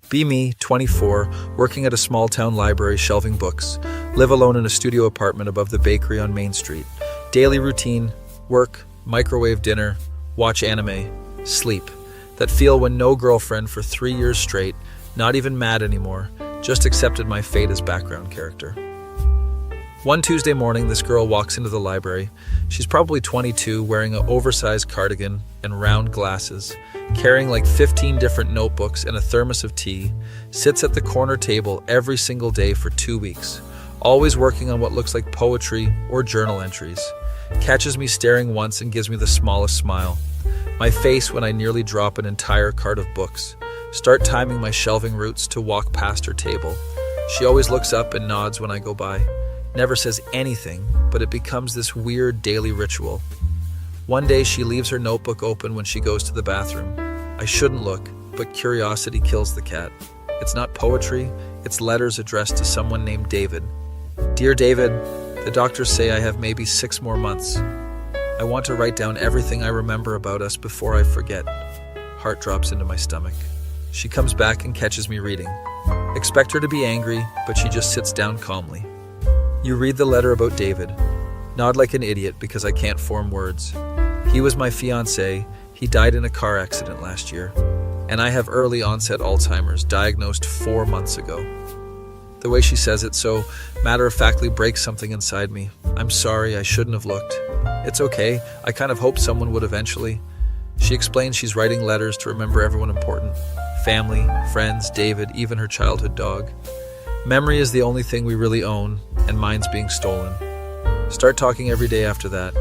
Be me, 24, working at a small town library shelving books. Live alone in a studio apartment above the bakery on Main Street. Daily routine, work, microwave dinner, watch anime, sleep. That feel when no girlfriend for 3 years straight, not even mad anymore, just accepted my fate as background character. One Tuesday morning, this girl walks into the library. She's probably 22, wearing an oversized cardigan and round glasses, carrying like 15 different notebooks and a thermos of tea, sits at the corner table every single day for 2 weeks, always working on what looks like poetry or journal entries. Catches me staring once and gives me the smallest smile. My face when I nearly drop an entire cart of books. Start timing my shelving routes to walk past her table. She always looks up and nods when I go by. Never says anything, but it becomes this weird daily ritual. One day she leaves her notebook open when she goes to the bathroom. I shouldn't look, but curiosity kills the cat. It's not poetry, it's letters addressed to someone named David. Dear David, the doctors say I have maybe 6 more months. I want to write down everything I remember about us before I forget. Heart drops into my stomach. She comes back and catches me reading. Expect her to be angry, but she just sits down calmly. You read the letter about David. Nod like an idiot because I can't form words. He was my fiancé. He died in a car accident last year. And I have early onset Alzheimer's, diagnosed 4 months ago. The way she says it so matter-of-factly breaks something inside me. I'm sorry, I shouldn't have looked. It's okay, I kind of hoped someone would eventually. She explains she's writing letters to remember everyone important. Family, friends, David, even her childhood dog. Memory is the only thing we really own, and mine's being stolen. Start talking every day after that.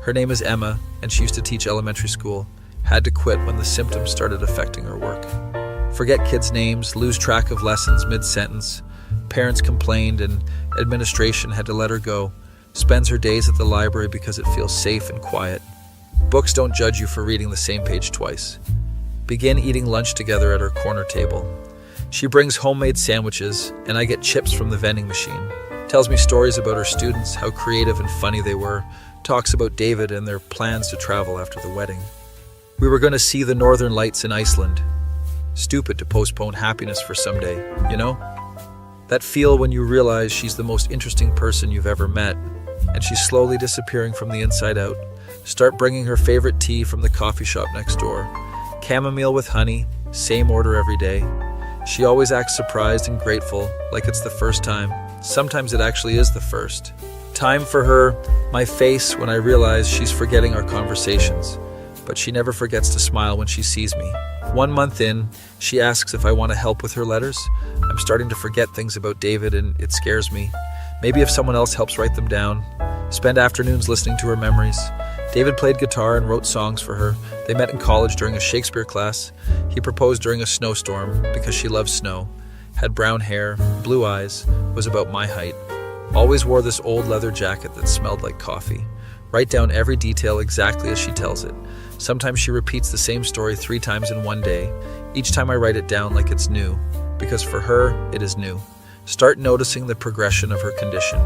Her name is Emma, and she used to teach elementary school. Had to quit when the symptoms started affecting her work. Forget kids' names, lose track of lessons mid-sentence. Parents complained, and administration had to let her go. Spends her days at the library because it feels safe and quiet. Books don't judge you for reading the same page twice. Begin eating lunch together at her corner table. She brings homemade sandwiches, and I get chips from the vending machine. Tells me stories about her students, how creative and funny they were. Talks about David and their plans to travel after the wedding. We were going to see the northern lights in Iceland. Stupid to postpone happiness for someday, you know? That feel when you realize she's the most interesting person you've ever met, and she's slowly disappearing from the inside out. Start bringing her favorite tea from the coffee shop next door. Chamomile with honey, same order every day. She always acts surprised and grateful, like it's the first time. Sometimes it actually is the first. Time for her, my face when I realize she's forgetting our conversations. But she never forgets to smile when she sees me. 1 month in, she asks if I want to help with her letters. I'm starting to forget things about David and it scares me. Maybe if someone else helps write them down. Spend afternoons listening to her memories. David played guitar and wrote songs for her. They met in college during a Shakespeare class. He proposed during a snowstorm because she loves snow. Had brown hair, blue eyes, was about my height. Always wore this old leather jacket that smelled like coffee. Write down every detail exactly as she tells it. Sometimes she repeats the same story 3 times in one day. Each time I write it down like it's new, because for her, it is new. Start noticing the progression of her condition.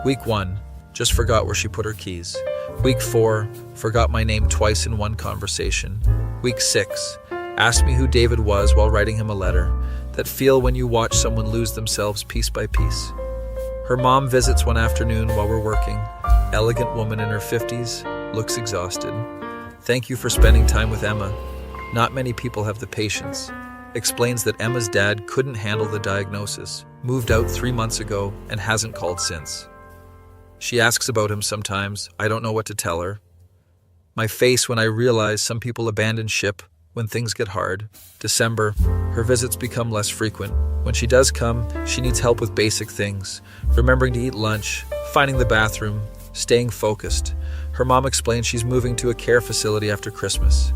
Week 1, just forgot where she put her keys. Week 4, forgot my name twice in one conversation. Week 6, asked me who David was while writing him a letter. That feel when you watch someone lose themselves piece by piece. Her mom visits one afternoon while we're working. Elegant woman in her 50s, looks exhausted. Thank you for spending time with Emma. Not many people have the patience. Explains that Emma's dad couldn't handle the diagnosis, moved out 3 months ago, and hasn't called since. She asks about him sometimes. I don't know what to tell her. My face when I realize some people abandon ship when things get hard. December, her visits become less frequent. When she does come, she needs help with basic things. Remembering to eat lunch, finding the bathroom, staying focused. Her mom explains she's moving to a care facility after Christmas.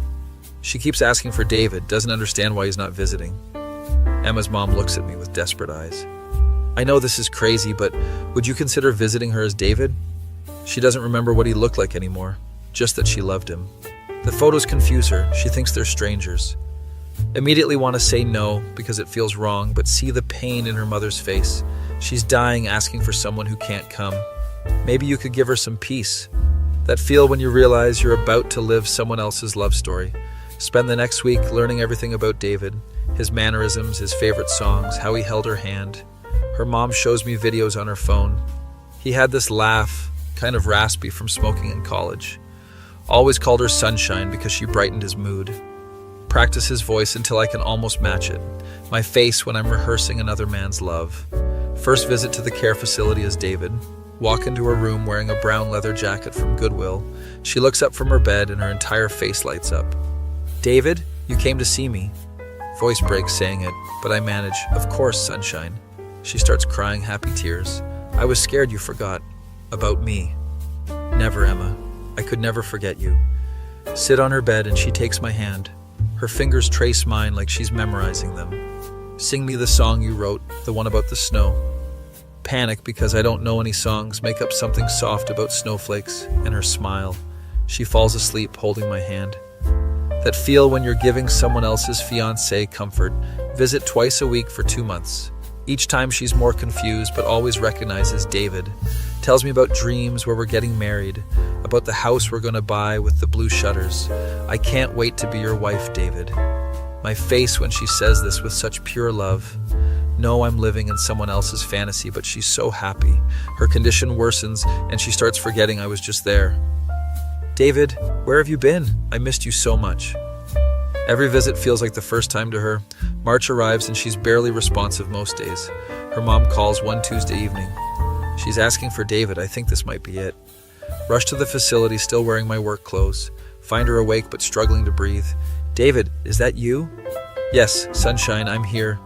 She keeps asking for David, doesn't understand why he's not visiting. Emma's mom looks at me with desperate eyes. I know this is crazy, but would you consider visiting her as David? She doesn't remember what he looked like anymore, just that she loved him. The photos confuse her. She thinks they're strangers. Immediately want to say no because it feels wrong, but see the pain in her mother's face. She's dying asking for someone who can't come. Maybe you could give her some peace. That feel when you realize you're about to live someone else's love story. Spend the next week learning everything about David. His mannerisms, his favorite songs, how he held her hand. Her mom shows me videos on her phone. He had this laugh, kind of raspy from smoking in college. Always called her Sunshine because she brightened his mood. Practice his voice until I can almost match it. My face when I'm rehearsing another man's love. First visit to the care facility is David. Walk into her room wearing a brown leather jacket from Goodwill. She looks up from her bed and her entire face lights up. "David, you came to see me." Voice breaks saying it, but I manage, "Of course, Sunshine." She starts crying happy tears. "I was scared you forgot. About me." "Never, Emma. I could never forget you." Sit on her bed and she takes my hand. Her fingers trace mine like she's memorizing them. "Sing me the song you wrote, the one about the snow." Panic because I don't know any songs, make up something soft about snowflakes, and her smile. She falls asleep holding my hand. That feel when you're giving someone else's fiancé comfort. Visit twice a week for 2 months. Each time she's more confused but always recognizes David. Tells me about dreams where we're getting married, about the house we're going to buy with the blue shutters. "I can't wait to be your wife, David." My face when she says this with such pure love. No, I'm living in someone else's fantasy, but she's so happy. Her condition worsens and she starts forgetting I was just there. "David, where have you been? I missed you so much." Every visit feels like the first time to her. March arrives and she's barely responsive most days. Her mom calls one Tuesday evening. She's asking for David. I think this might be it. Rush to the facility, still wearing my work clothes. Find her awake but struggling to breathe. "David, is that you?" "Yes, Sunshine, I'm here."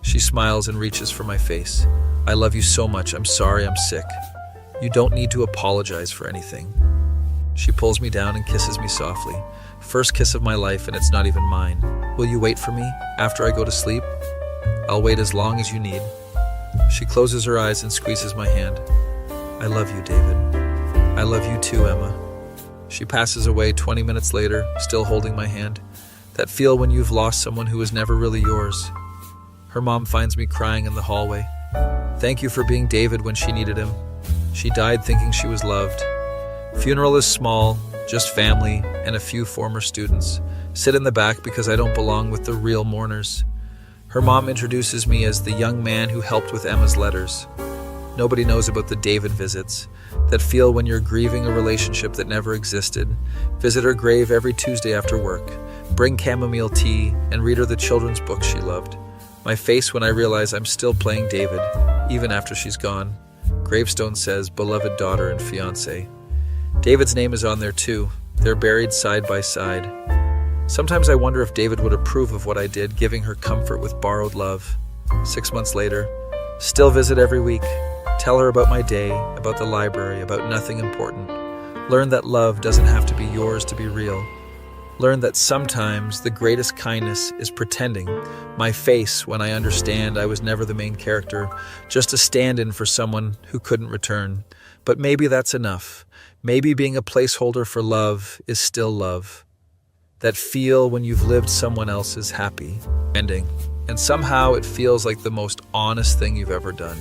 She smiles and reaches for my face. "I love you so much. I'm sorry I'm sick." "You don't need to apologize for anything." She pulls me down and kisses me softly. First kiss of my life, and it's not even mine. "Will you wait for me after I go to sleep?" "I'll wait as long as you need." She closes her eyes and squeezes my hand. "I love you, David." "I love you too, Emma." She passes away 20 minutes later, still holding my hand. That feel when you've lost someone who was never really yours. Her mom finds me crying in the hallway. Thank you for being David when she needed him. She died thinking she was loved. Funeral is small, just family and a few former students. Sit in the back because I don't belong with the real mourners. Her mom introduces me as the young man who helped with Emma's letters. Nobody knows about the David visits, that feel when you're grieving a relationship that never existed. Visit her grave every Tuesday after work. Bring chamomile tea and read her the children's books she loved. My face when I realize I'm still playing David, even after she's gone. Gravestone says, beloved daughter and fiancé. David's name is on there too. They're buried side by side. Sometimes I wonder if David would approve of what I did, giving her comfort with borrowed love. 6 months later, still visit every week. Tell her about my day, about the library, about nothing important. Learn that love doesn't have to be yours to be real. Learn that sometimes the greatest kindness is pretending. My face when I understand I was never the main character, just a stand-in for someone who couldn't return. But maybe that's enough. Maybe being a placeholder for love is still love. That feel when you've lived someone else's happy ending. And somehow it feels like the most honest thing you've ever done.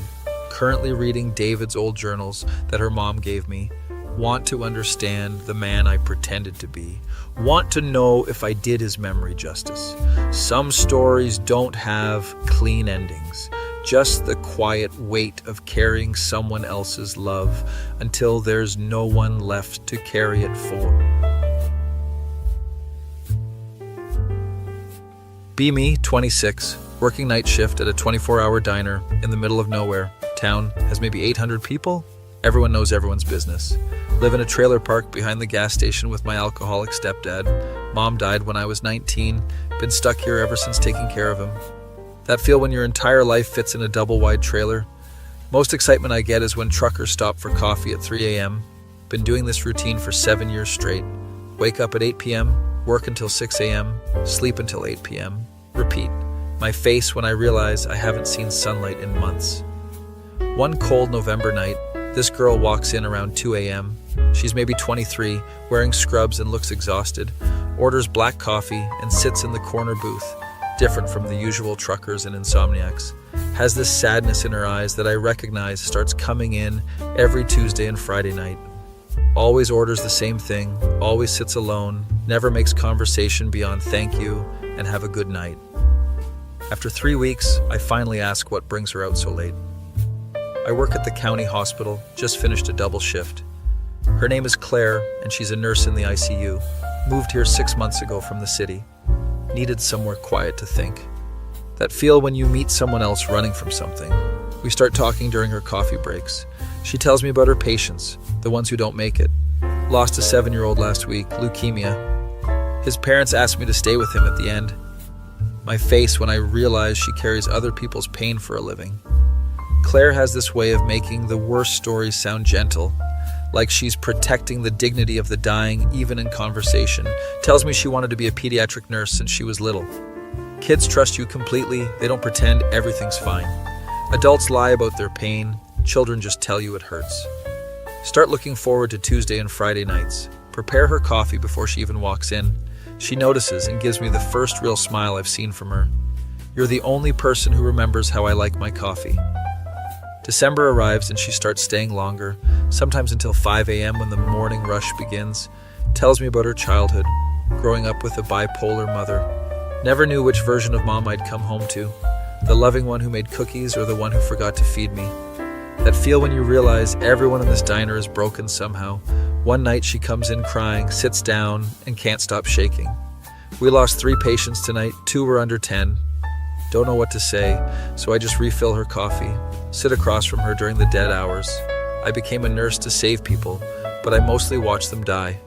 Currently reading David's old journals that her mom gave me. Want to understand the man I pretended to be. Want to know if I did his memory justice. Some stories don't have clean endings. Just the quiet weight of carrying someone else's love until there's no one left to carry it for. Be me, 26, working night shift at a 24-hour diner in the middle of nowhere. Town has maybe 800 people. Everyone knows everyone's business. Live in a trailer park behind the gas station with my alcoholic stepdad. Mom died when I was 19. Been stuck here ever since taking care of him. That feel when your entire life fits in a double-wide trailer. Most excitement I get is when truckers stop for coffee at 3 a.m. Been doing this routine for 7 years straight. Wake up at 8 p.m., work until 6 a.m., sleep until 8 p.m. Repeat. My face when I realize I haven't seen sunlight in months. One cold November night, this girl walks in around 2 a.m. She's maybe 23, wearing scrubs and looks exhausted, orders black coffee and sits in the corner booth, different from the usual truckers and insomniacs. Has this sadness in her eyes that I recognize starts coming in every Tuesday and Friday night. Always orders the same thing, always sits alone, never makes conversation beyond thank you and have a good night. After 3 weeks, I finally ask what brings her out so late. I work at the county hospital, just finished a double shift. Her name is Claire, and she's a nurse in the ICU. Moved here 6 months ago from the city. Needed somewhere quiet to think. That feel when you meet someone else running from something. We start talking during her coffee breaks. She tells me about her patients, the ones who don't make it. Lost a 7-year-old last week, leukemia. His parents asked me to stay with him at the end. My face when I realize she carries other people's pain for a living. Claire has this way of making the worst stories sound gentle, like she's protecting the dignity of the dying even in conversation. Tells me she wanted to be a pediatric nurse since she was little. Kids trust you completely, they don't pretend everything's fine. Adults lie about their pain, children just tell you it hurts. Start looking forward to Tuesday and Friday nights. Prepare her coffee before she even walks in. She notices and gives me the first real smile I've seen from her. You're the only person who remembers how I like my coffee. December arrives and she starts staying longer, sometimes until 5 a.m. when the morning rush begins. Tells me about her childhood, growing up with a bipolar mother. Never knew which version of mom I'd come home to, the loving one who made cookies or the one who forgot to feed me. That feel when you realize everyone in this diner is broken somehow. One night she comes in crying, sits down, and can't stop shaking. We lost 3 patients tonight, 2 were under 10. Don't know what to say, so I just refill her coffee, sit across from her during the dead hours. I became a nurse to save people, but I mostly watch them die.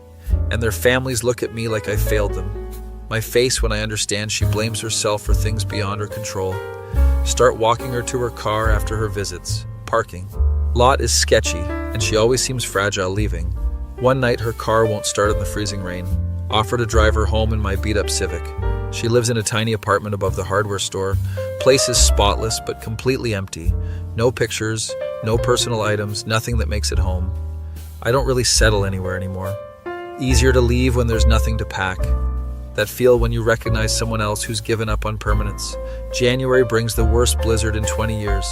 And their families look at me like I failed them. My face when I understand she blames herself for things beyond her control. Start walking her to her car after her visits. Parking. Lot is sketchy, and she always seems fragile leaving. One night her car won't start in the freezing rain. Offer to drive her home in my beat-up Civic. She lives in a tiny apartment above the hardware store. Place is spotless but completely empty. No pictures, no personal items, nothing that makes it home. I don't really settle anywhere anymore. Easier to leave when there's nothing to pack. That feel when you recognize someone else who's given up on permanence. January brings the worst blizzard in 20 years.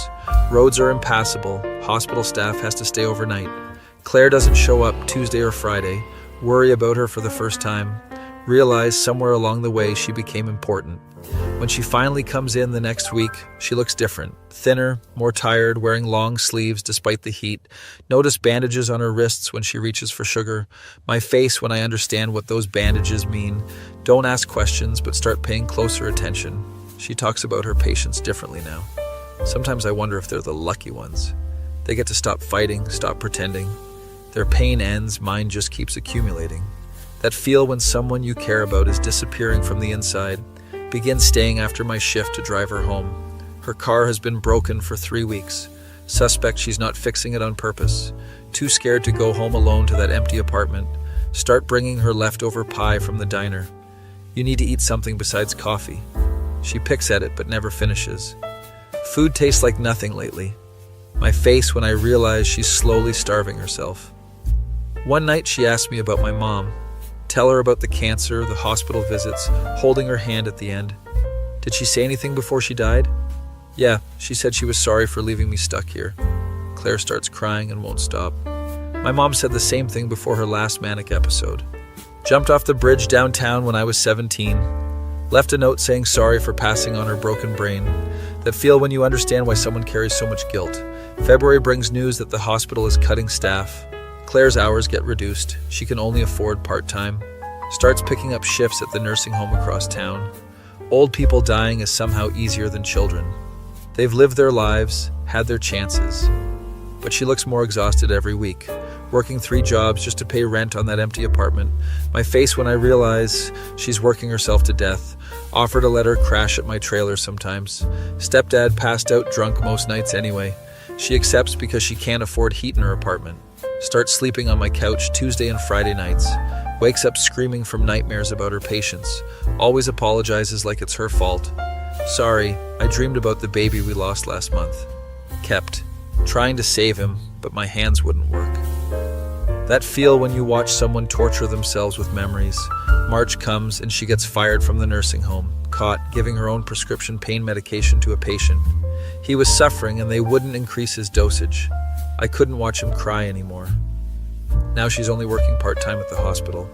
Roads are impassable. Hospital staff has to stay overnight. Claire doesn't show up Tuesday or Friday. Worry about her for the first time. Realize somewhere along the way she became important. When she finally comes in the next week, she looks different. Thinner, more tired, wearing long sleeves despite the heat. Notice bandages on her wrists when she reaches for sugar. My face when I understand what those bandages mean. Don't ask questions, but start paying closer attention. She talks about her patients differently now. Sometimes I wonder if they're the lucky ones. They get to stop fighting, stop pretending. Their pain ends, mine just keeps accumulating. That feel when someone you care about is disappearing from the inside. Begin staying after my shift to drive her home. Her car has been broken for 3 weeks. Suspect she's not fixing it on purpose. Too scared to go home alone to that empty apartment. Start bringing her leftover pie from the diner. You need to eat something besides coffee. She picks at it but never finishes. Food tastes like nothing lately. My face when I realize she's slowly starving herself. One night she asked me about my mom. Tell her about the cancer, the hospital visits, holding her hand at the end. Did she say anything before she died? Yeah, she said she was sorry for leaving me stuck here. Claire starts crying and won't stop. My mom said the same thing before her last manic episode. Jumped off the bridge downtown when I was 17. Left a note saying sorry for passing on her broken brain. That feel when you understand why someone carries so much guilt. February brings news that the hospital is cutting staff. Claire's hours get reduced. She can only afford part-time. Starts picking up shifts at the nursing home across town. Old people dying is somehow easier than children. They've lived their lives, had their chances. But she looks more exhausted every week, working 3 jobs just to pay rent on that empty apartment. My face when I realize she's working herself to death. Offer to let her crash at my trailer sometimes. Stepdad passed out drunk most nights anyway. She accepts because she can't afford heat in her apartment. Starts sleeping on my couch Tuesday and Friday nights. Wakes up screaming from nightmares about her patients. Always apologizes like it's her fault. Sorry, I dreamed about the baby we lost last month. Kept. Trying to save him, but my hands wouldn't work. That feel when you watch someone torture themselves with memories. March comes and she gets fired from the nursing home. Caught giving her own prescription pain medication to a patient. He was suffering and they wouldn't increase his dosage. I couldn't watch him cry anymore. Now she's only working part-time at the hospital.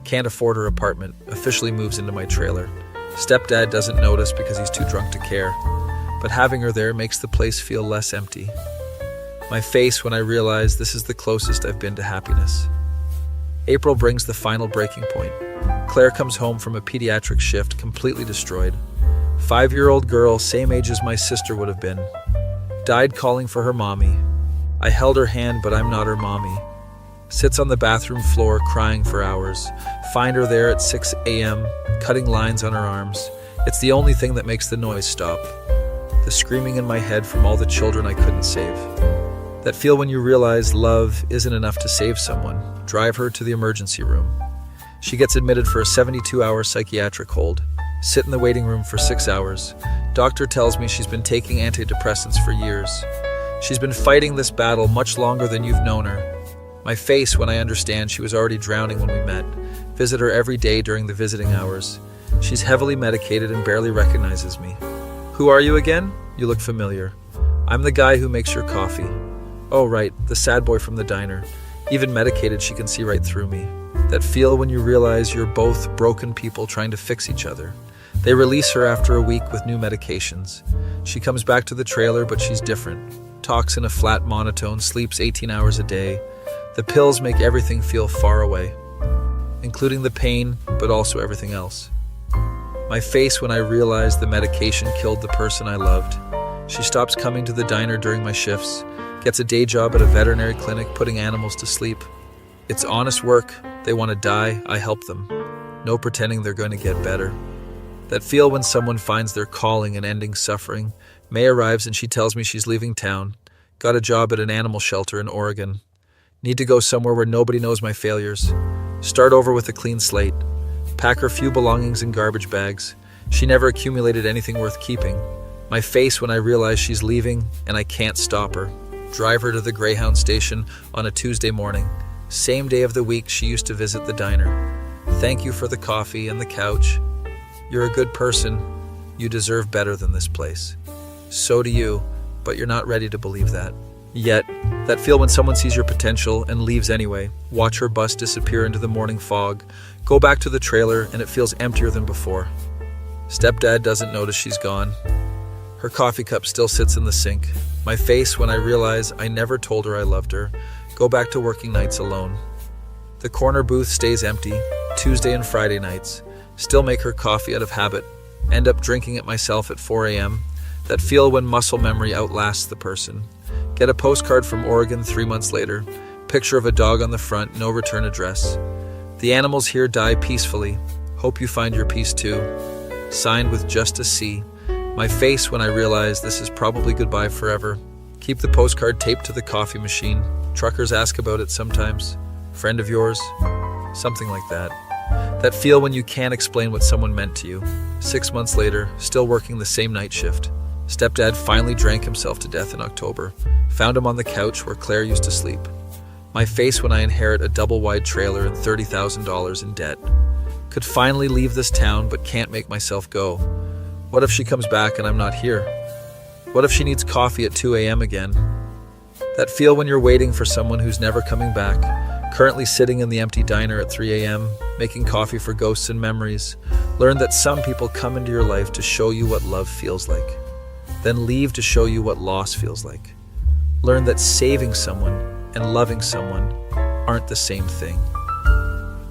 Can't afford her apartment, officially moves into my trailer. Stepdad doesn't notice because he's too drunk to care, but having her there makes the place feel less empty. My face when I realize this is the closest I've been to happiness. April brings the final breaking point. Claire comes home from a pediatric shift completely destroyed. 5-year-old girl, same age as my sister would have been. Died calling for her mommy. I held her hand, but I'm not her mommy. Sits on the bathroom floor crying for hours. Find her there at 6 a.m., cutting lines on her arms. It's the only thing that makes the noise stop. The screaming in my head from all the children I couldn't save. That feel when you realize love isn't enough to save someone. Drive her to the emergency room. She gets admitted for a 72-hour psychiatric hold. Sit in the waiting room for 6 hours. Doctor tells me she's been taking antidepressants for years. She's been fighting this battle much longer than you've known her. My face when I understand she was already drowning when we met. Visit her every day during the visiting hours. She's heavily medicated and barely recognizes me. Who are you again? You look familiar. I'm the guy who makes your coffee. Oh, right, the sad boy from the diner. Even medicated, she can see right through me. That feel when you realize you're both broken people trying to fix each other. They release her after a week with new medications. She comes back to the trailer, but she's different. Talks in a flat monotone, sleeps 18 hours a day. The pills make everything feel far away, including the pain, but also everything else. My face when I realize the medication killed the person I loved. She stops coming to the diner during my shifts, gets a day job at a veterinary clinic putting animals to sleep. It's honest work. They want to die, I help them. No pretending they're going to get better. That feel when someone finds their calling and ending suffering. May arrives and she tells me she's leaving town. Got a job at an animal shelter in Oregon. Need to go somewhere where nobody knows my failures. Start over with a clean slate. Pack her few belongings in garbage bags. She never accumulated anything worth keeping. My face when I realize she's leaving and I can't stop her. Drive her to the Greyhound station on a Tuesday morning. Same day of the week she used to visit the diner. Thank you for the coffee and the couch. You're a good person. You deserve better than this place. So do you, but you're not ready to believe that. Yet, that feel when someone sees your potential and leaves anyway. Watch her bus disappear into the morning fog. Go back to the trailer and it feels emptier than before. Stepdad doesn't notice she's gone. Her coffee cup still sits in the sink. My face when I realize I never told her I loved her. Go back to working nights alone. The corner booth stays empty, Tuesday and Friday nights. Still make her coffee out of habit. End up drinking it myself at 4 a.m. That feel when muscle memory outlasts the person. Get a postcard from Oregon 3 months later. Picture of a dog on the front, no return address. The animals here die peacefully. Hope you find your peace too. Signed with just a C. My face when I realize this is probably goodbye forever. Keep the postcard taped to the coffee machine. Truckers ask about it sometimes. Friend of yours? Something like that. That feel when you can't explain what someone meant to you. 6 months later, still working the same night shift. Stepdad finally drank himself to death in October. Found him on the couch where Claire used to sleep. My face when I inherit a double-wide trailer and $30,000 in debt. Could finally leave this town but can't make myself go. What if she comes back and I'm not here? What if she needs coffee at 2 a.m. again? That feel when you're waiting for someone who's never coming back. Currently sitting in the empty diner at 3 a.m., making coffee for ghosts and memories. Learn that some people come into your life to show you what love feels like. Then leave to show you what loss feels like. Learn that saving someone and loving someone aren't the same thing.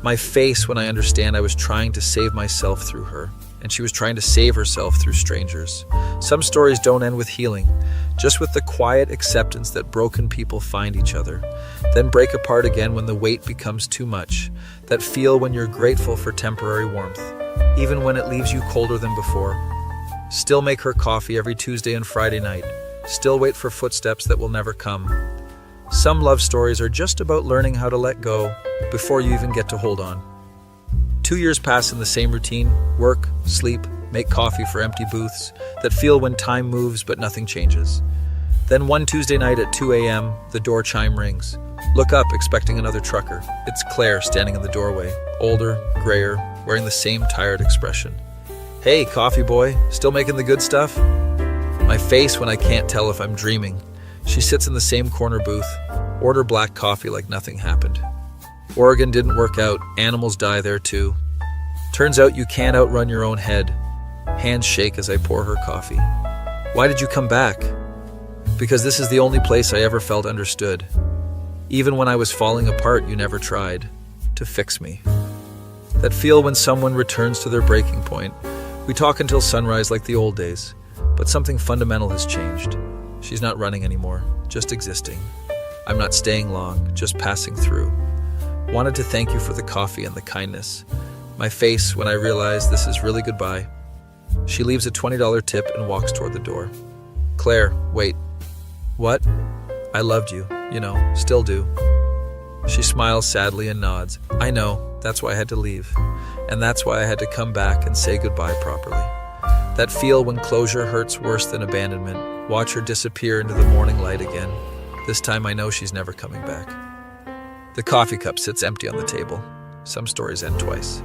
My face when I understand I was trying to save myself through her, and she was trying to save herself through strangers. Some stories don't end with healing, just with the quiet acceptance that broken people find each other, then break apart again when the weight becomes too much. That feel when you're grateful for temporary warmth, even when it leaves you colder than before. Still make her coffee every Tuesday and Friday night. Still wait for footsteps that will never come. Some love stories are just about learning how to let go before you even get to hold on. 2 years pass in the same routine. Work, sleep, make coffee for empty booths. That feel when time moves but nothing changes. Then one Tuesday night at 2 a.m., the door chime rings. Look up, expecting another trucker. It's Claire standing in the doorway, older, grayer, wearing the same tired expression. Hey, coffee boy, still making the good stuff? My face when I can't tell if I'm dreaming. She sits in the same corner booth. Order black coffee like nothing happened. Oregon didn't work out. Animals die there too. Turns out you can't outrun your own head. Hands shake as I pour her coffee. Why did you come back? Because this is the only place I ever felt understood. Even when I was falling apart, you never tried to fix me. That feel when someone returns to their breaking point. We talk until sunrise like the old days, but something fundamental has changed. She's not running anymore, just existing. I'm not staying long, just passing through. Wanted to thank you for the coffee and the kindness. My face when I realize this is really goodbye. She leaves a $20 tip and walks toward the door. Claire, wait. What? I loved you, still do. She smiles sadly and nods. I know, that's why I had to leave. And that's why I had to come back and say goodbye properly. That feel when closure hurts worse than abandonment. Watch her disappear into the morning light again. This time I know she's never coming back. The coffee cup sits empty on the table. Some stories end twice.